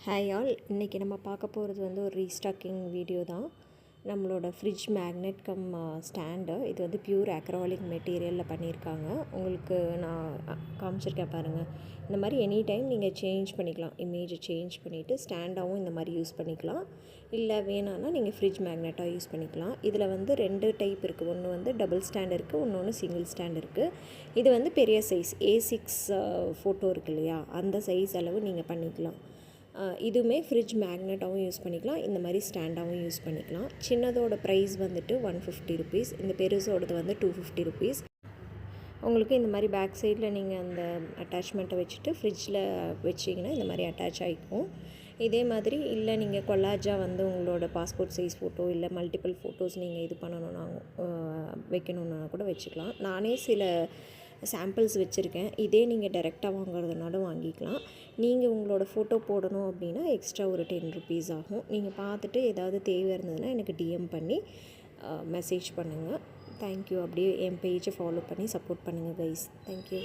Hi all, இன்றைக்கி நம்ம பார்க்க போகிறது வந்து ஒரு ரீஸ்டாக்கிங் வீடியோ தான். நம்மளோட ஃப்ரிட்ஜ் மேக்னெட் கம் ஸ்டாண்டு. இது வந்து பியூர் அக்ராலிக் மெட்டீரியலில் பண்ணியிருக்காங்க. உங்களுக்கு நான் காமிச்சிருக்கேன் பாருங்கள். இந்த மாதிரி எனி டைம் நீங்கள் சேஞ்ச் பண்ணிக்கலாம். இமேஜை சேஞ்ச் பண்ணிவிட்டு ஸ்டாண்டாகவும் இந்த மாதிரி யூஸ் பண்ணிக்கலாம். இல்லை வேணான்னா நீங்கள் ஃப்ரிட்ஜ் மேக்னெட்டாக யூஸ் பண்ணிக்கலாம். இதில் வந்து 2 டைப் இருக்குது. ஒன்று வந்து டபுள் ஸ்டாண்ட் இருக்குது, இன்னொன்று சிங்கிள் ஸ்டாண்ட் இருக்குது. இது வந்து பெரிய சைஸ் A6 ஃபோட்டோ இருக்கு இல்லையா, அந்த சைஸ் அளவு நீங்கள் பண்ணிக்கலாம். இதுவுமே ஃப்ரிட்ஜ் மேக்னெட்டாகவும் யூஸ் பண்ணிக்கலாம், இந்த மாதிரி ஸ்டாண்டாகவும் யூஸ் பண்ணிக்கலாம். சின்னதோட ப்ரைஸ் வந்துட்டு 150 ருபீஸ், இந்த பெருசோடது வந்து 250 ருபீஸ். உங்களுக்கு இந்த மாதிரி பேக் சைடில் நீங்கள் அந்த அட்டாச்மெண்ட்டை வச்சுட்டு ஃப்ரிட்ஜில் வச்சிங்கன்னா இந்த மாதிரி அட்டாச் ஆகிக்கும். இதே மாதிரி இல்லை நீங்கள் கொலாஜாக வந்து உங்களோட பாஸ்போர்ட் சைஸ் ஃபோட்டோ இல்லை மல்டிபிள் ஃபோட்டோஸ் நீங்கள் இது பண்ணணுன்னா வைக்கணுன்னா கூட வச்சுக்கலாம். நானே சில சாம்பிள்ஸ் வச்சுருக்கேன். இதே நீங்கள் டைரெக்டாக வாங்குறதுனாலும் வாங்கிக்கலாம். நீங்கள் உங்களோட ஃபோட்டோ போடணும் அப்படின்னா எக்ஸ்ட்ரா ஒரு 10 ருபீஸ் ஆகும். நீங்கள் பார்த்துட்டு ஏதாவது தேவை இருந்ததுன்னா எனக்கு டிஎம் பண்ணி மெசேஜ் பண்ணுங்கள். தேங்க்யூ. அப்படியே என் பேஜை ஃபாலோ பண்ணி சப்போர்ட் பண்ணுங்கள் கைஸ். தேங்க்யூ.